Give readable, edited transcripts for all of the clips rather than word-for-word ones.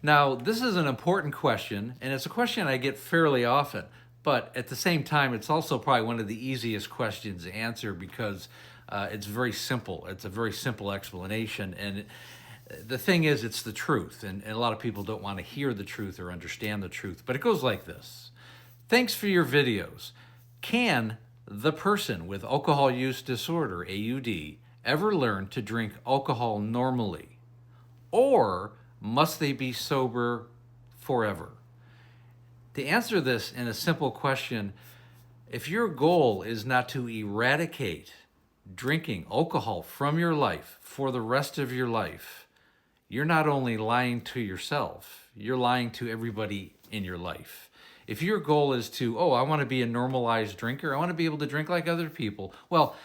Now, this is an important question, and it's a question I get fairly often, but at the same time, it's also probably one of the easiest questions to answer because it's very simple. It's a very simple explanation, and the thing is, it's the truth, and a lot of people don't want to hear the truth or understand the truth, but it goes like this. Thanks for your videos. Can the person with alcohol use disorder, AUD, ever learn to drink alcohol normally? Or must they be sober forever? To answer this in a simple question, if your goal is not to eradicate drinking alcohol from your life for the rest of your life, you're not only lying to yourself, you're lying to everybody in your life. If your goal is to, I want to be a normalized drinker, I want to be able to drink like other people, well,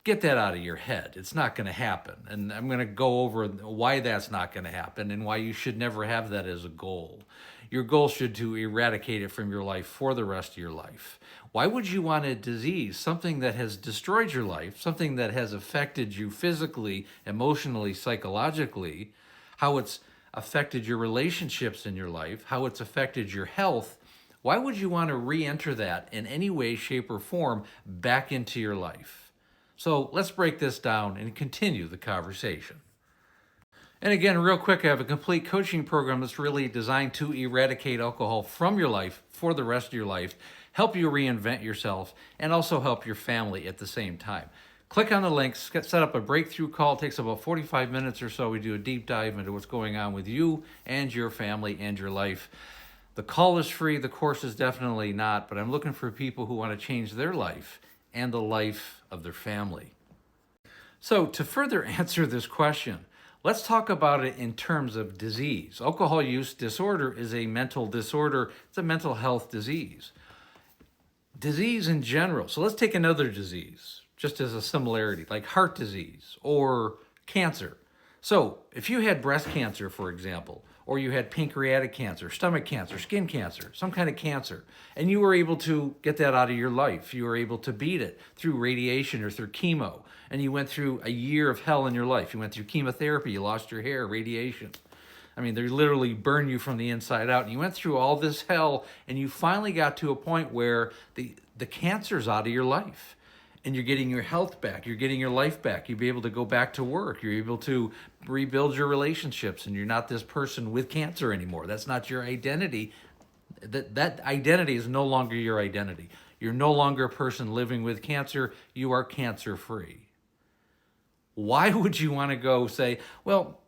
get that out of your head. It's not going to happen. And I'm going to go over why that's not going to happen and why you should never have that as a goal. Your goal should to eradicate it from your life for the rest of your life. Why would you want a disease, something that has destroyed your life, something that has affected you physically, emotionally, psychologically, how it's affected your relationships in your life, how it's affected your health? Why would you want to re-enter that in any way, shape, or form back into your life? So let's break this down and continue the conversation. And again, real quick, I have a complete coaching program that's really designed to eradicate alcohol from your life for the rest of your life, help you reinvent yourself, and also help your family at the same time. Click on the links, set up a breakthrough call. It takes about 45 minutes or so. We do a deep dive into what's going on with you and your family and your life. The call is free, the course is definitely not, but I'm looking for people who want to change their life and the life of their family. So to further answer this question, let's talk about it in terms of disease. Alcohol use disorder is a mental disorder. It's a mental health disease. Disease in general. So let's take another disease, just as a similarity, like heart disease or cancer. So if you had breast cancer, for example, or you had pancreatic cancer, stomach cancer, skin cancer, some kind of cancer, and you were able to get that out of your life, you were able to beat it through radiation or through chemo, and you went through a year of hell in your life. You went through chemotherapy, you lost your hair, radiation. I mean, they literally burn you from the inside out. And you went through all this hell, and you finally got to a point where the cancer's out of your life. And you're getting your health back, you're getting your life back, you'll be able to go back to work, you're able to rebuild your relationships, and you're not this person with cancer anymore. That's not your identity. That identity is no longer your identity. You're no longer a person living with cancer, you are cancer-free. Why would you want to go say, well,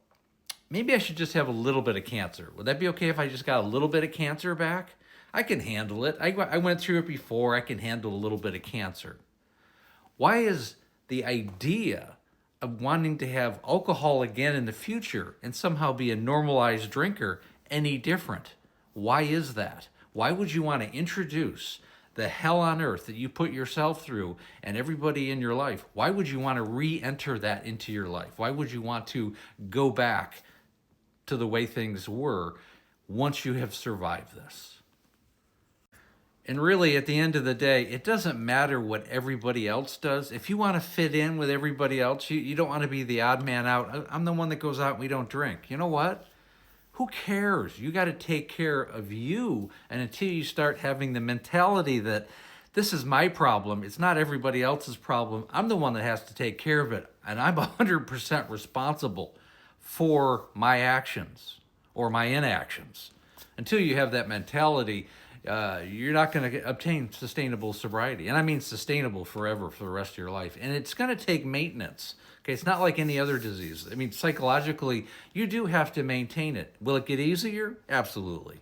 maybe I should just have a little bit of cancer? Would that be okay if I just got a little bit of cancer back? I can handle it. I went through it before, I can handle a little bit of cancer. Why is the idea of wanting to have alcohol again in the future and somehow be a normalized drinker any different? Why is that? Why would you want to introduce the hell on earth that you put yourself through and everybody in your life? Why would you want to re-enter that into your life? Why would you want to go back to the way things were once you have survived this? And really, at the end of the day, it doesn't matter what everybody else does. If you want to fit in with everybody else, you don't want to be the odd man out. I'm the one that goes out and we don't drink. You know what? Who cares? You got to take care of you. And until you start having the mentality that this is my problem, it's not everybody else's problem, I'm the one that has to take care of it. And I'm 100% responsible for my actions or my inactions. Until you have that mentality, you're not going to obtain sustainable sobriety. And I mean sustainable forever for the rest of your life. And it's going to take maintenance. Okay, it's not like any other disease. I mean, psychologically, you do have to maintain it. Will it get easier? Absolutely.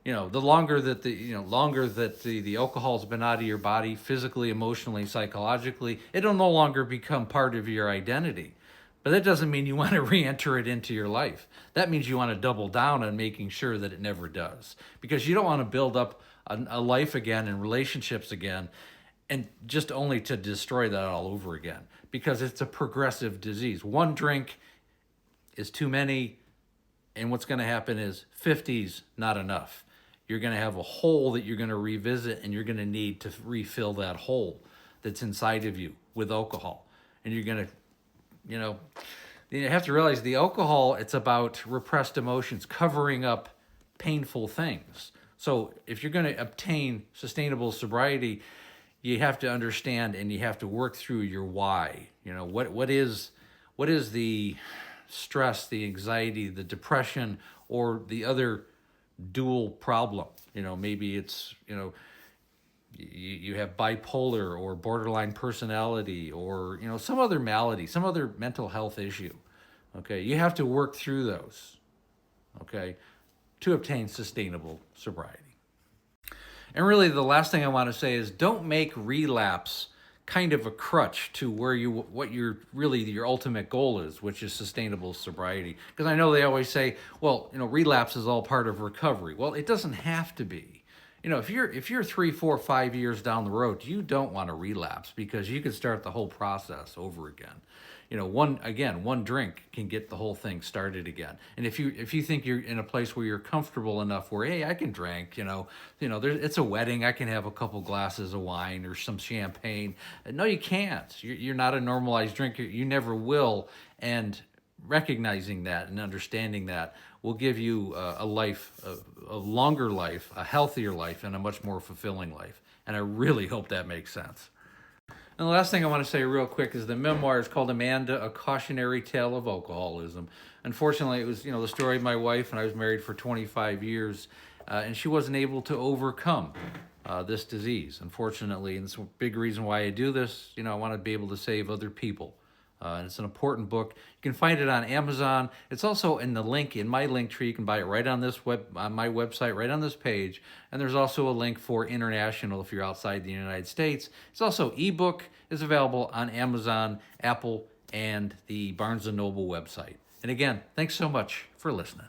The longer that the alcohol's been out of your body, physically, emotionally, psychologically, it'll no longer become part of your identity. But that doesn't mean you want to re-enter it into your life. That means you want to double down on making sure that it never does. Because you don't want to build up a life again and relationships again and just only to destroy that all over again. Because it's a progressive disease. One drink is too many, and what's going to happen is 50's not enough. You're going to have a hole that you're going to revisit, and you're going to need to refill that hole that's inside of you with alcohol. And you're going to You have to realize the alcohol, it's about repressed emotions, covering up painful things. So if you're going to obtain sustainable sobriety, you have to understand and you have to work through your why. What is the stress, the anxiety, the depression, or the other dual problem? Maybe it's, you have bipolar or borderline personality, or some other malady, some other mental health issue. Okay, you have to work through those, okay, to obtain sustainable sobriety. And really, the last thing I want to say is, don't make relapse kind of a crutch to what your ultimate goal is, which is sustainable sobriety. Because I know they always say, well, relapse is all part of recovery. Well, it doesn't have to be. If you're 3, 4, 5 years down the road, you don't want to relapse, because you could start the whole process over again. One drink can get the whole thing started again. And if you think you're in a place where you're comfortable enough where, hey, I can drink, it's a wedding, I can have a couple glasses of wine or some champagne. No, you can't. You're not a normalized drinker. You never will. And recognizing that and understanding that will give you a life, a longer life, a healthier life, and a much more fulfilling life. And I really hope that makes sense. And the last thing I want to say real quick is the memoir is called Amanda, A Cautionary Tale of Alcoholism. Unfortunately, it was the story of my wife, and I was married for 25 years, and she wasn't able to overcome this disease, unfortunately. And it's a big reason why I do this. I want to be able to save other people. And it's an important book. You can find it on Amazon. It's also in my link tree. You can buy it right on my website, right on this page. And there's also a link for international if you're outside the United States. It's also ebook is available on Amazon, Apple, and the Barnes & Noble website. And again, thanks so much for listening.